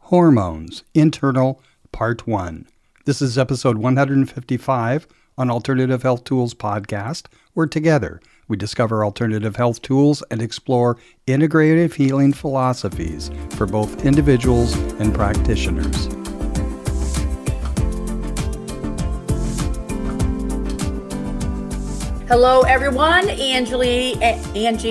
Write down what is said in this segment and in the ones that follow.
Hormones, Internal, Part 1. This is episode 155 on Alternative Health Tools podcast, where together we discover alternative health tools and explore integrative healing philosophies for both individuals and practitioners. Hello, everyone. Angie,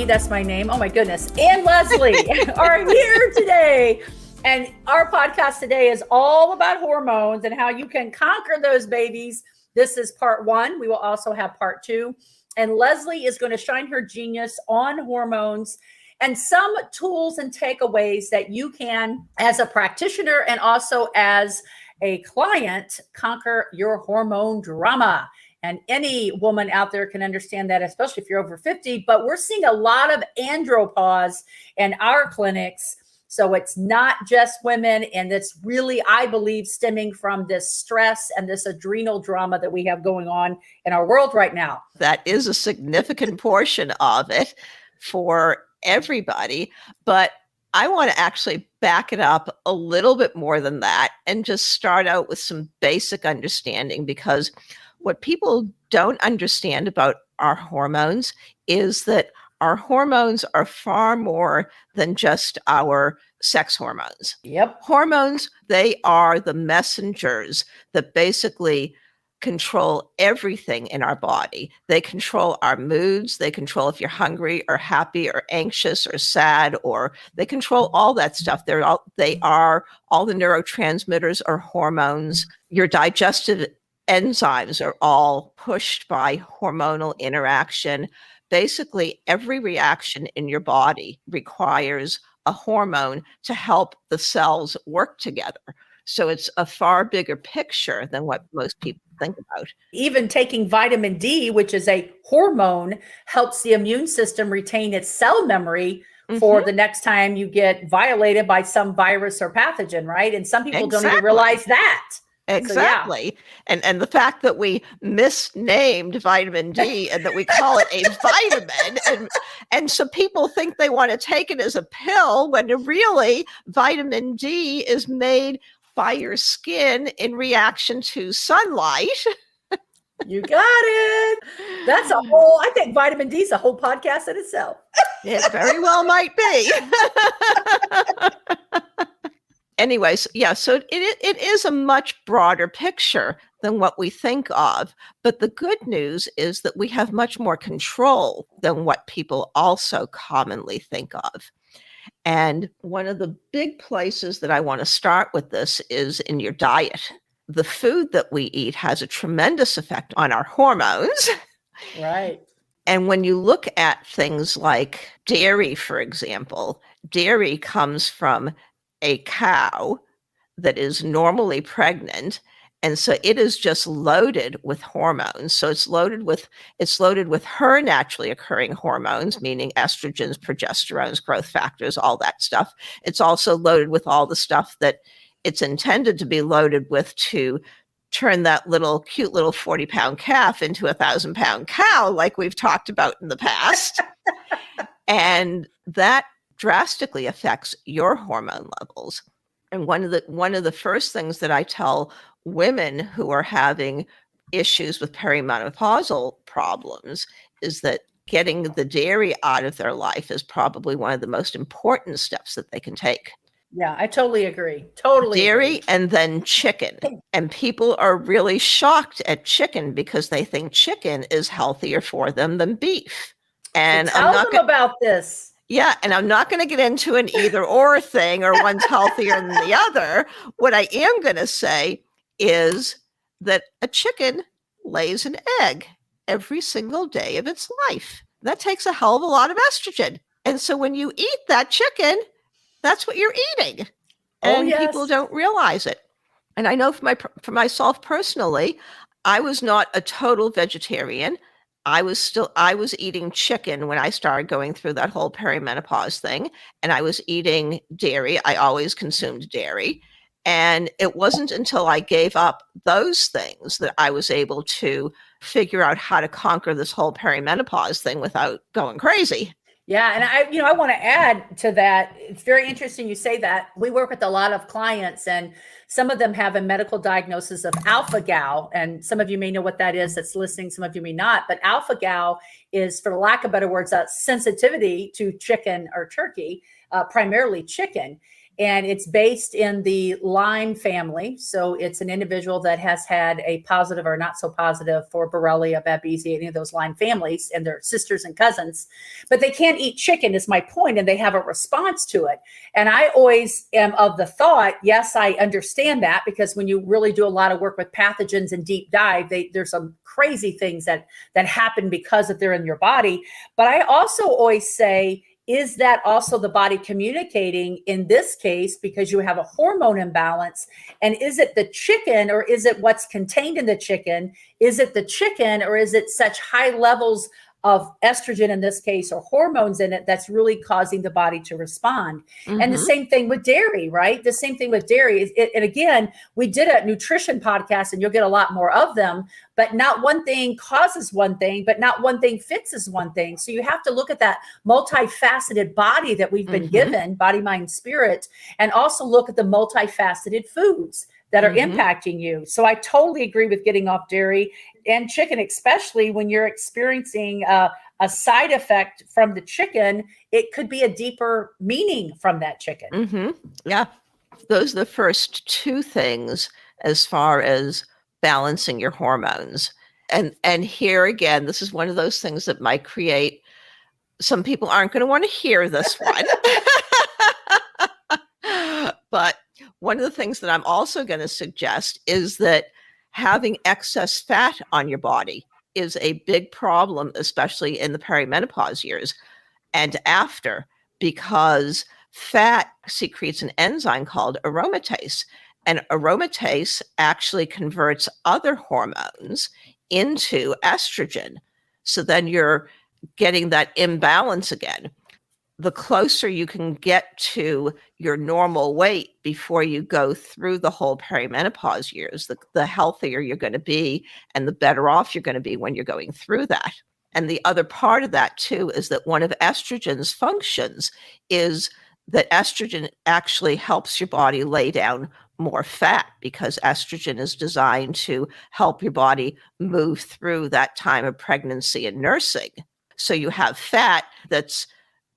that's my name. Oh, my goodness. And Leslie are here today. And our podcast today is all about hormones and how you can conquer those babies. This is part 1. We will also have part 2. And Leslie is going to shine her genius on hormones and some tools and takeaways that you can, as a practitioner and also as a client, conquer your hormone drama. And any woman out there can understand that, especially if you're over 50. But we're seeing a lot of andropause in our clinics. So it's not just women. And it's really, I believe, stemming from this stress and this adrenal drama that we have going on in our world right now. That is a significant portion of it for everybody. But I want to actually back it up a little bit more than that and just start out with some basic understanding, because what people don't understand about our hormones is that our hormones are far more than just our sex hormones. Yep. Hormones, they are the messengers that basically control everything in our body. They control our moods. They control if you're hungry or happy or anxious or sad, or they control all that stuff. They are all the neurotransmitters or hormones. Your digestive enzymes are all pushed by hormonal interaction. Basically, every reaction in your body requires a hormone to help the cells work together. So it's a far bigger picture than what most people think about. Even taking vitamin D, which is a hormone, helps the immune system retain its cell memory for the next time you get violated by some virus or pathogen, right? And some people don't even realize that. Exactly. So, yeah. And the fact that we misnamed vitamin D and that we call it a vitamin, and so people think they want to take it as a pill, when really vitamin D is made by your skin in reaction to sunlight. You got it. That's I think vitamin D is a whole podcast in itself. It very well might be. Anyways, yeah, so it is a much broader picture than what we think of. But the good news is that we have much more control than what people also commonly think of. And one of the big places that I want to start with this is in your diet. The food that we eat has a tremendous effect on our hormones. Right. And when you look at things like dairy, for example, dairy comes from a cow that is normally pregnant, and so it is just loaded with hormones. So it's loaded with her naturally occurring hormones, meaning estrogens, progesterones, growth factors, all that stuff. It's also loaded with all the stuff that it's intended to be loaded with to turn that cute little 40-pound calf into a 1,000-pound cow, like we've talked about in the past. And that drastically affects your hormone levels. And one of the first things that I tell women who are having issues with perimenopausal problems is that getting the dairy out of their life is probably one of the most important steps that they can take. Yeah, I totally agree. Totally. Dairy and then chicken. And people are really shocked at chicken because they think chicken is healthier for them than beef. And tell them about this. Yeah, and I'm not going to get into an either or thing or one's healthier than the other. What I am going to say is that a chicken lays an egg every single day of its life. That takes a hell of a lot of estrogen. And so when you eat that chicken, that's what you're eating. And people don't realize it. And I know for myself personally, I was not a total vegetarian. I was eating chicken when I started going through that whole perimenopause thing, and I was eating dairy. I always consumed dairy. And it wasn't until I gave up those things that I was able to figure out how to conquer this whole perimenopause thing without going crazy. Yeah, and I want to add to that. It's very interesting you say that. We work with a lot of clients, and some of them have a medical diagnosis of alpha gal, and some of you may know what that is that's listening. Some of you may not, but alpha gal is, for lack of better words, a sensitivity to chicken or turkey, primarily chicken. And it's based in the Lyme family. So it's an individual that has had a positive or not so positive for Borrelia, Babesia, any of those Lyme families, and their sisters and cousins. But they can't eat chicken, is my point, and they have a response to it. And I always am of the thought, yes, I understand that, because when you really do a lot of work with pathogens and deep dive, there's some crazy things that happen because they're in your body. But I also always say, is that also the body communicating in this case, because you have a hormone imbalance? And is it the chicken, or is it what's contained in the chicken? Is it the chicken, or is it such high levels of estrogen in this case, or hormones in it, that's really causing the body to respond? Mm-hmm. And the same thing with dairy, right? The same thing with dairy. And again, we did a nutrition podcast, and you'll get a lot more of them, but not one thing causes one thing, but not one thing fixes one thing. So you have to look at that multifaceted body that we've been given, body, mind, spirit, and also look at the multifaceted foods that are impacting you. So I totally agree with getting off dairy and chicken, especially when you're experiencing a side effect from the chicken. It could be a deeper meaning from that chicken. Yeah. Those are the first two things as far as balancing your hormones. And here again, this is one of those things that might create, some people aren't going to want to hear this one. But one of the things that I'm also going to suggest is that having excess fat on your body is a big problem, especially in the perimenopause years and after, because fat secretes an enzyme called aromatase. And aromatase actually converts other hormones into estrogen. So then you're getting that imbalance again. The closer you can get to your normal weight before you go through the whole perimenopause years, the healthier you're going to be, and the better off you're going to be when you're going through that. And the other part of that too is that one of estrogen's functions is that estrogen actually helps your body lay down more fat, because estrogen is designed to help your body move through that time of pregnancy and nursing. So you have fat that's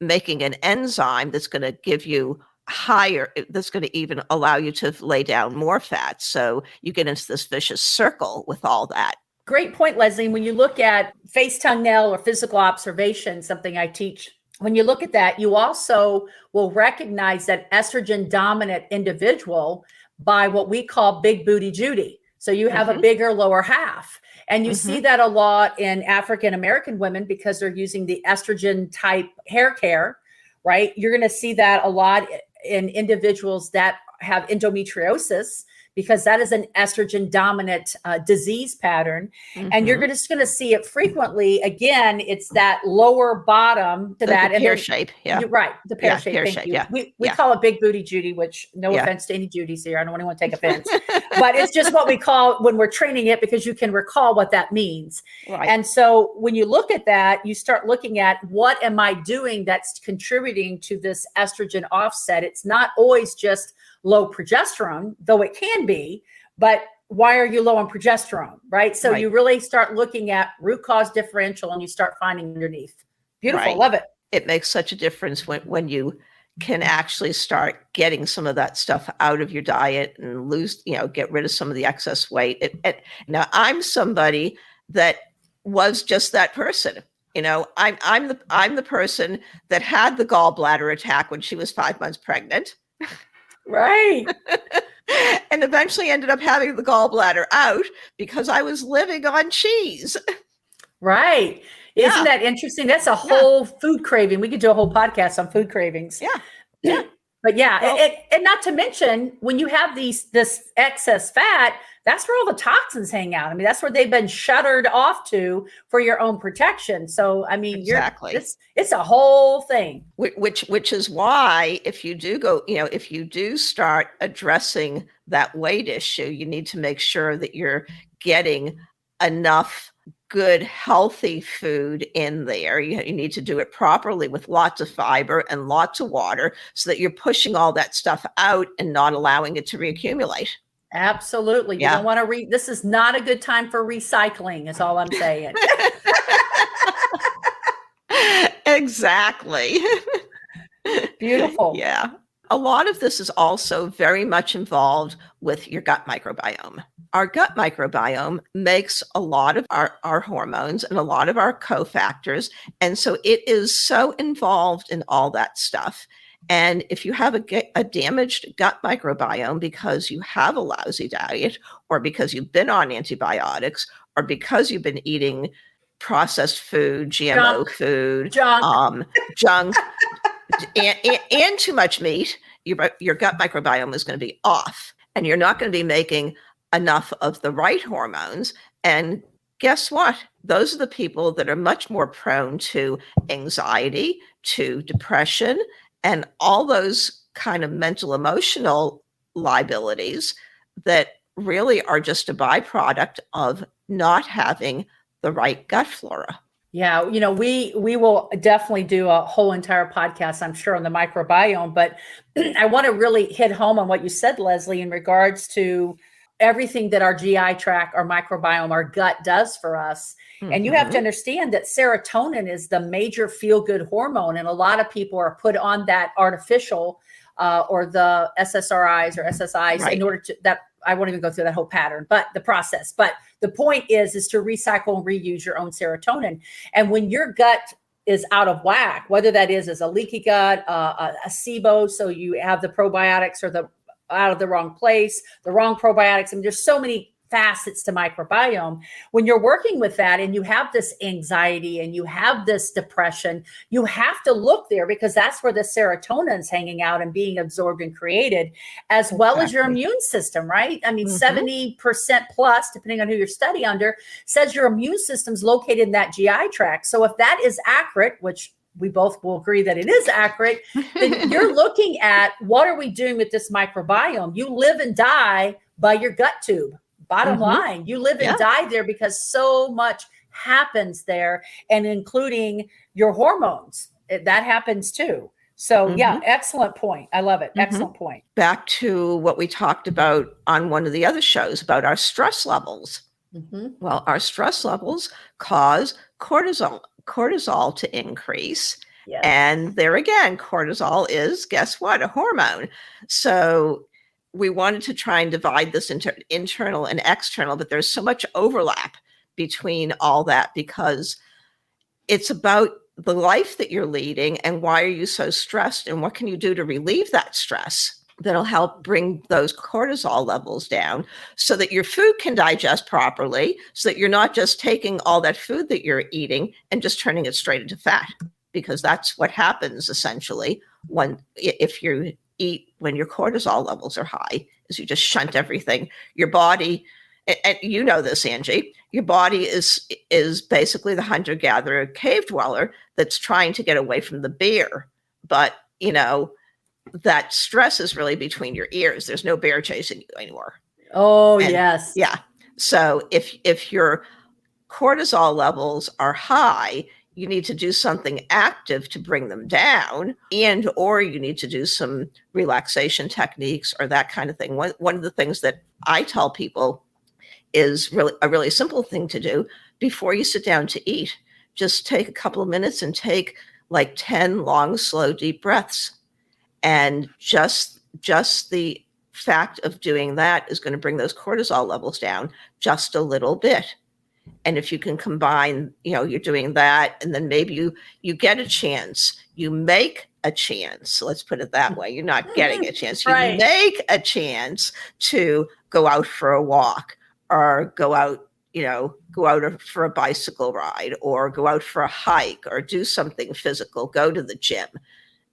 making an enzyme that's going to give you higher, that's going to even allow you to lay down more fat. So you get into this vicious circle with all that. Great point, Leslie. When you look at face, tongue, nail, or physical observation, something I teach, when you look at that, you also will recognize that estrogen dominant individual by what we call big booty Judy. So you have a bigger lower half. And you see that a lot in African American women because they're using the estrogen type hair care, right? You're going to see that a lot in individuals that have endometriosis, because that is an estrogen dominant disease pattern. And you're just going to see it frequently. Again, it's that lower bottom to that. The pear shape. Yeah. Right. The pear shape. Pear Thank shape, you. yeah. We call it big booty Judy, which no offense to any Judys here. I don't want anyone to take offense, but it's just what we call when we're training it, because you can recall what that means. Right. And so when you look at that, you start looking at what am I doing that's contributing to this estrogen offset. It's not always just low progesterone, though it can be, but why are you low on progesterone, right? So you really start looking at root cause differential, and you start finding underneath. Beautiful. Love it. It makes such a difference when you can actually start getting some of that stuff out of your diet and lose, get rid of some of the excess weight. Now I'm somebody that was just that person. I'm the person that had the gallbladder attack when she was 5 months pregnant. Right. And eventually ended up having the gallbladder out because I was living on cheese. Right. Yeah. Isn't that interesting? That's a whole food craving. We could do a whole podcast on food cravings. Yeah. But and not to mention, when you have this excess fat, that's where all the toxins hang out. I mean, that's where they've been shuttered off to for your own protection. So, I mean, exactly. It's a whole thing. Which is why if you do start addressing that weight issue, you need to make sure that you're getting enough good, healthy food in there. You need to do it properly with lots of fiber and lots of water so that you're pushing all that stuff out and not allowing it to reaccumulate. Absolutely. You don't want to this is not a good time for recycling, is all I'm saying. Exactly. Beautiful. Yeah. A lot of this is also very much involved with your gut microbiome. Our gut microbiome makes a lot of our hormones and a lot of our cofactors. And so it is so involved in all that stuff. And if you have a damaged gut microbiome because you have a lousy diet, or because you've been on antibiotics, or because you've been eating processed food, GMO food, junk, and too much meat, your gut microbiome is going to be off, and you're not going to be making enough of the right hormones. And guess what? Those are the people that are much more prone to anxiety, to depression, and all those kind of mental, emotional liabilities that really are just a byproduct of not having the right gut flora. Yeah, we will definitely do a whole entire podcast, I'm sure, on the microbiome, but I want to really hit home on what you said, Leslie, in regards to everything that our GI tract, our microbiome, our gut does for us. Mm-hmm. And you have to understand that serotonin is the major feel-good hormone, and a lot of people are put on that artificial or the SSRIs or SSIs in order to that. I won't even go through that whole pattern, but the process. But the point is to recycle and reuse your own serotonin. And when your gut is out of whack, whether that is as a leaky gut, a SIBO, so you have the probiotics or the out of the wrong place, the wrong probiotics. I mean, there's so many facets to microbiome. When you're working with that and you have this anxiety and you have this depression, you have to look there, because that's where the serotonin's hanging out and being absorbed and created, as well as your immune system, right? I mean, 70% plus, depending on who you're studying under, says your immune system's located in that GI tract. So if that is accurate, which we both will agree that it is accurate, then you're looking at what are we doing with this microbiome? You live and die by your gut tube. Bottom line, you live and die there because so much happens there, and including your hormones. That happens too. So yeah, excellent point. I love it. Excellent point. Back to what we talked about on one of the other shows about our stress levels. Well, our stress levels cause cortisol to increase. Yes. And there again, cortisol is, guess what, a hormone. So we wanted to try and divide this into internal and external, but there's so much overlap between all that, because it's about the life that you're leading and why are you so stressed and what can you do to relieve that stress that'll help bring those cortisol levels down so that your food can digest properly, so that you're not just taking all that food that you're eating and just turning it straight into fat, because that's what happens essentially if you eat when your cortisol levels are high, is you just shunt everything. Your body, and you know this, Angie, your body is basically the hunter-gatherer cave dweller that's trying to get away from the bear. But, that stress is really between your ears. There's no bear chasing you anymore. Oh, yes. Yeah. So if your cortisol levels are high, you need to do something active to bring them down, or you need to do some relaxation techniques or that kind of thing. One of the things that I tell people is really a really simple thing to do before you sit down to eat. Just take a couple of minutes and take like 10 long, slow, deep breaths. And just the fact of doing that is going to bring those cortisol levels down just a little bit. And if you can combine, you're doing that, and then maybe you get a chance, you make a chance. Let's put it that way. You're not getting a chance. You make a chance to go out for a walk, or go out for a bicycle ride, or go out for a hike, or do something physical, go to the gym.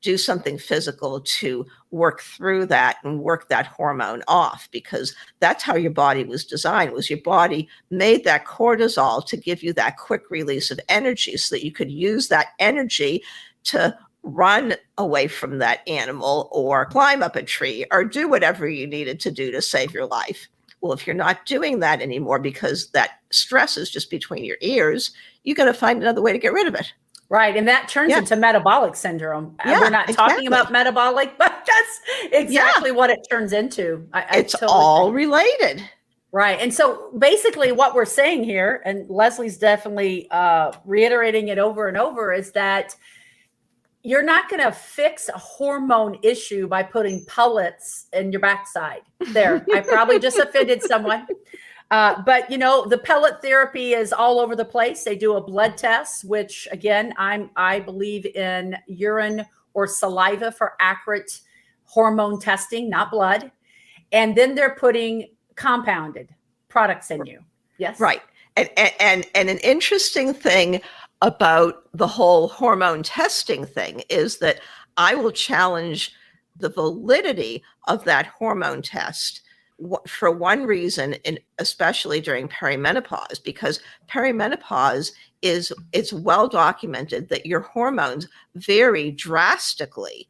Do something physical to work through that and work that hormone off, because that's how your body was designed. Was your body made that cortisol to give you that quick release of energy so that you could use that energy to run away from that animal or climb up a tree or do whatever you needed to do to save your life. Well, if you're not doing that anymore because that stress is just between your ears, you got to find another way to get rid of it. Right. And that turns into metabolic syndrome. We're not talking about metabolic, but that's exactly what it turns into. It's totally all related. Right. And so basically what we're saying here, and Leslie's definitely reiterating it over and over, is that you're not going to fix a hormone issue by putting pellets in your backside. There, I probably just offended someone. But the pellet therapy is all over the place. They do a blood test, which again, I believe in urine or saliva for accurate hormone testing, not blood. And then they're putting compounded products in you. Yes. Right. And an interesting thing about the whole hormone testing thing is that I will challenge the validity of that hormone test for one reason, and especially during perimenopause, because perimenopause it's well documented that your hormones vary drastically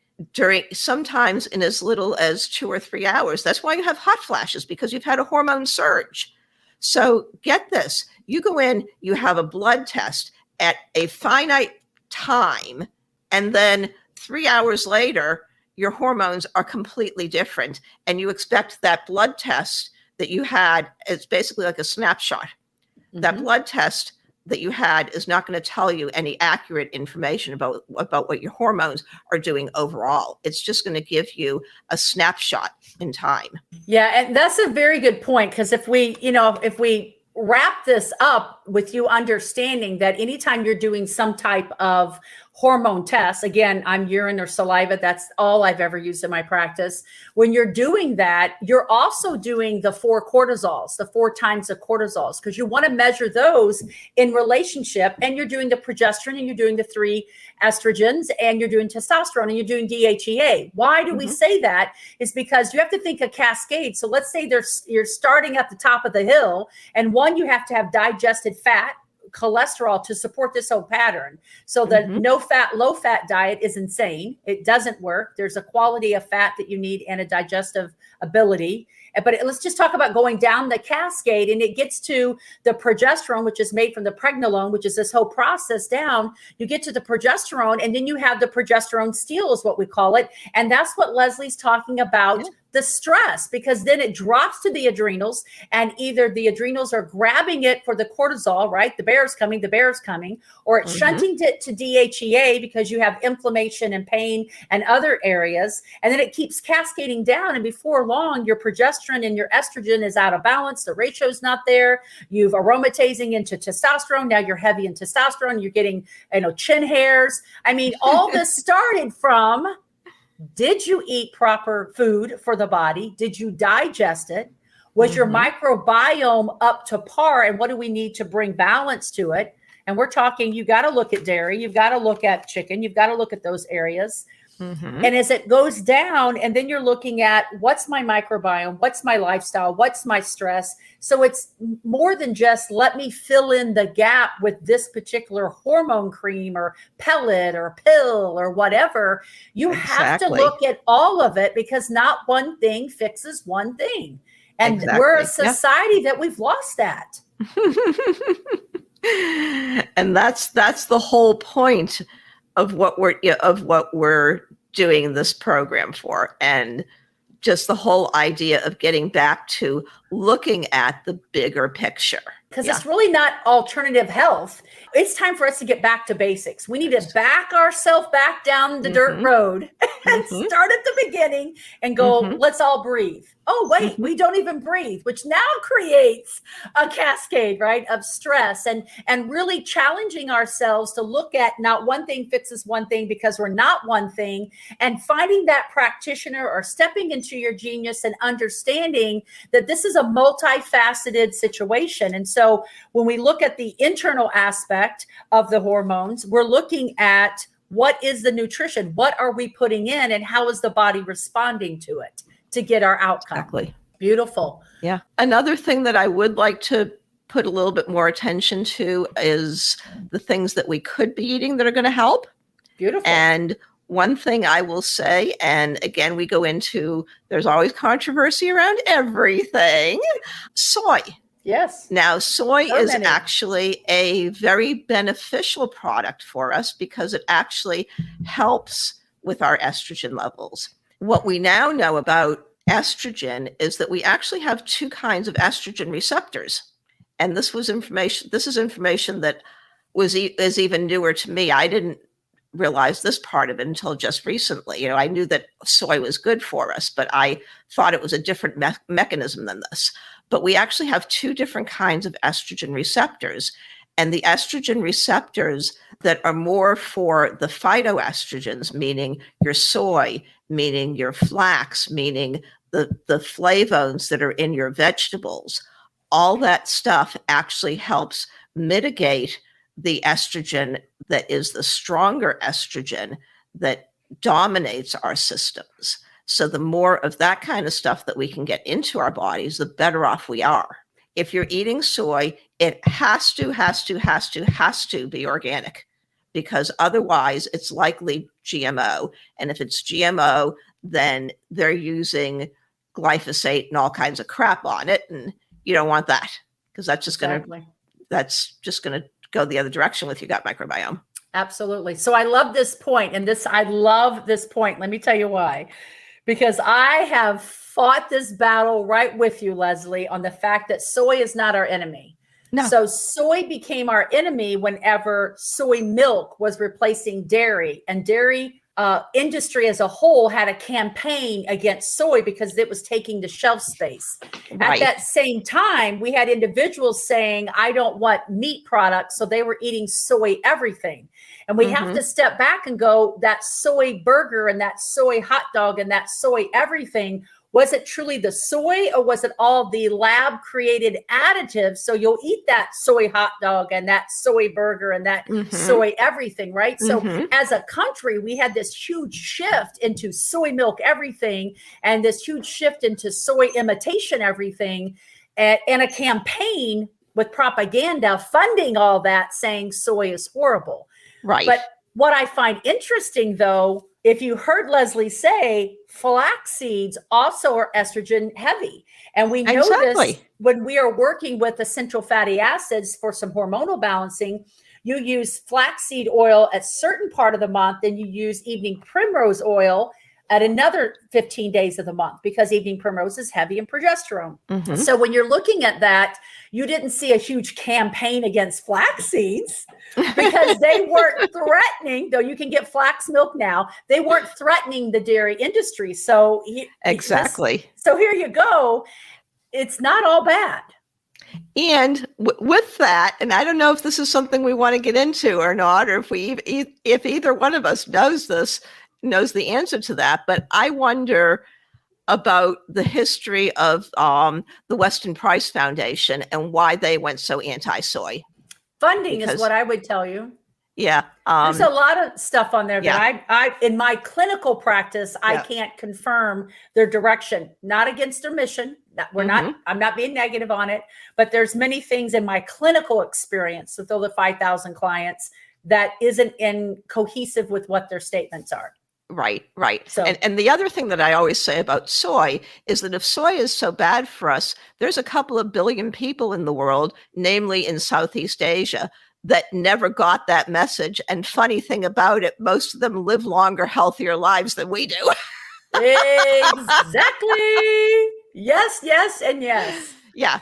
sometimes in as little as 2 or 3 hours. That's why you have hot flashes, because you've had a hormone surge. So get this, you go in, you have a blood test at a finite time, and then 3 hours later, your hormones are completely different. And you expect that blood test that you had, it's basically like a snapshot. Mm-hmm. That blood test that you had is not going to tell you any accurate information about what your hormones are doing overall. It's just going to give you a snapshot in time. Yeah. And that's a very good point. Because if we wrap this up with you understanding that anytime you're doing some type of hormone test, again, I'm urine or saliva, that's all I've ever used in my practice. When you're doing that, you're also doing the 4 cortisols, the 4 times of cortisols, because you want to measure those in relationship, and you're doing the progesterone, and you're doing the 3 estrogens, and you're doing testosterone, and you're doing DHEA. Why do we say that? Is because you have to think a cascade. So let's say you're starting at the top of the hill, and one, you have to have digested fat, cholesterol to support this whole pattern. So the no fat, low fat diet is insane. It doesn't work. There's a quality of fat that you need and a digestive ability. But let's just talk about going down the cascade, and it gets to the progesterone, which is made from the pregnenolone, which is this whole process down. You get to the progesterone, and then you have the progesterone steal is what we call it. And that's what Leslie's talking about. Yeah. The stress, because then it drops to the adrenals, and either the adrenals are grabbing it for the cortisol, right? The bear's coming, or it's shunting it to DHEA because you have inflammation and pain and other areas. And then it keeps cascading down. And before long, your progesterone and your estrogen is out of balance. The ratio's not there. You've aromatazing into testosterone. Now you're heavy in testosterone. You're getting, chin hairs. I mean, all this started from, did you eat proper food for the body? Did you digest it? Was your microbiome up to par? And what do we need to bring balance to it? And we're talking, you got to look at dairy. You've got to look at chicken. You've got to look at those areas. And as it goes down, and then you're looking at what's my microbiome, what's my lifestyle, what's my stress. So it's more than just let me fill in the gap with this particular hormone cream or pellet or pill or whatever. You have to look at all of it, because not one thing fixes one thing. And we're a society that we've lost that. And that's the whole point of what we're doing this program for, and just the whole idea of getting back to looking at the bigger picture. Because it's really not alternative health. It's time for us to get back to basics. We need to back ourselves back down the dirt road and start at the beginning and go, let's all breathe. Oh, wait, we don't even breathe, which now creates a cascade, right, of stress, and really challenging ourselves to look at not one thing fixes one thing, because we're not one thing, and finding that practitioner or stepping into your genius and understanding that this is a multifaceted situation. And so when we look at the internal aspect of the hormones, we're looking at what is the nutrition, what are we putting in, and how is the body responding to it to get our outcome. Exactly. Beautiful. Yeah. Another thing that I would like to put a little bit more attention to is the things that we could be eating that are going to help. Beautiful. And one thing I will say, and again, we go into, there's always controversy around everything, soy. Yes. Now, soy is Fermented. actually a very beneficial product for us because it actually helps with our estrogen levels. What we now know about estrogen is that we actually have two kinds of estrogen receptors. And this is information that is even newer to me. I didn't realize this part of it until just recently. You know, I knew that soy was good for us, but I thought it was a different mechanism than this. But we actually have two different kinds of estrogen receptors. And the estrogen receptors that are more for the phytoestrogens, meaning your soy, meaning your flax, meaning the flavones that are in your vegetables, all that stuff actually helps mitigate the estrogen that is the stronger estrogen that dominates our systems. So the more of that kind of stuff that we can get into our bodies, the better off we are. If you're eating soy, it has to be organic, because otherwise it's likely GMO. And if it's GMO, then they're using glyphosate and all kinds of crap on it. And you don't want that, because that's just going to go the other direction with your gut microbiome. Absolutely. So I love this point, and I love this point. Let me tell you why. Because I have fought this battle right with you, Leslie, on the fact that soy is not our enemy. No. So soy became our enemy whenever soy milk was replacing dairy, and dairy industry as a whole had a campaign against soy because it was taking the shelf space. Right. At that same time, we had individuals saying, I don't want meat products. So they were eating soy everything. And we have to step back and go, that soy burger and that soy hot dog and that soy everything, was it truly the soy, or was it all the lab created additives? So you'll eat that soy hot dog and that soy burger and that soy everything, right? So as a country, we had this huge shift into soy milk everything, and this huge shift into soy imitation everything, and a campaign with propaganda funding all that, saying soy is horrible. Right. But what I find interesting, though, if you heard Leslie say, flax seeds also are estrogen heavy. And we know this when we are working with essential fatty acids for some hormonal balancing. You use flaxseed oil at certain part of the month, and you use evening primrose oil at another 15 days of the month, because evening primrose is heavy in progesterone. So when you're looking at that, you didn't see a huge campaign against flax seeds because they weren't threatening, though you can get flax milk now, they weren't threatening the dairy industry. So so here you go. It's not all bad. And with that, and I don't know if this is something we want to get into or not, or if either one of us knows the answer to that, but I wonder about the history of the Weston Price Foundation and why they went so anti-soy. Funding is what I would tell you. Yeah. There's a lot of stuff on there that I in my clinical practice, I can't confirm their direction, not against their mission. I'm not being negative on it, but there's many things in my clinical experience with over 5,000 clients that isn't cohesive with what their statements are. Right. So, and the other thing that I always say about soy is that if soy is so bad for us, there's a couple of billion people in the world, namely in Southeast Asia, that never got that message. And funny thing about it, most of them live longer, healthier lives than we do. Exactly. Yes, and yes. Yeah.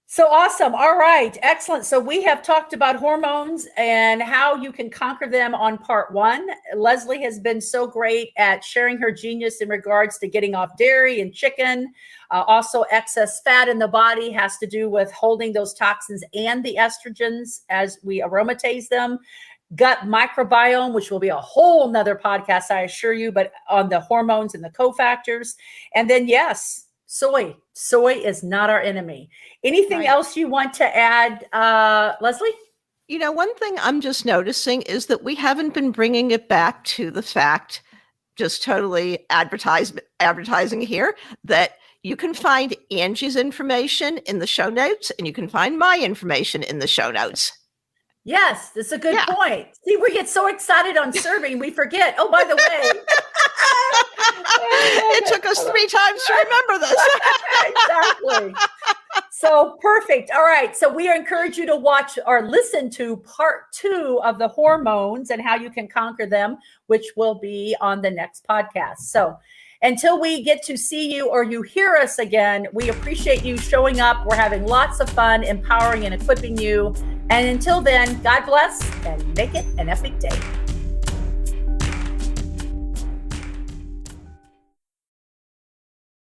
So awesome. All right. Excellent. So we have talked about hormones and how you can conquer them on part 1. Leslie has been so great at sharing her genius in regards to getting off dairy and chicken. Also, excess fat in the body has to do with holding those toxins and the estrogens as we aromatase them. Gut microbiome, which will be a whole nother podcast, I assure you, but on the hormones and the cofactors. And then, yes, soy is not our enemy. Anything else you want to add, Leslie? You know, one thing I'm just noticing is that we haven't been bringing it back to the fact, just totally advertising here, that you can find Angie's information in the show notes, and you can find my information in the show notes. Yes, that's a good Yeah. point. See, we get so excited on serving, we forget. Oh, by the way. It took us 3 times to remember this. Exactly. So perfect. All right. So we encourage you to watch or listen to part 2 of the hormones and how you can conquer them, which will be on the next podcast. So until we get to see you or you hear us again, we appreciate you showing up. We're having lots of fun, empowering and equipping you. And until then, God bless and make it an epic day.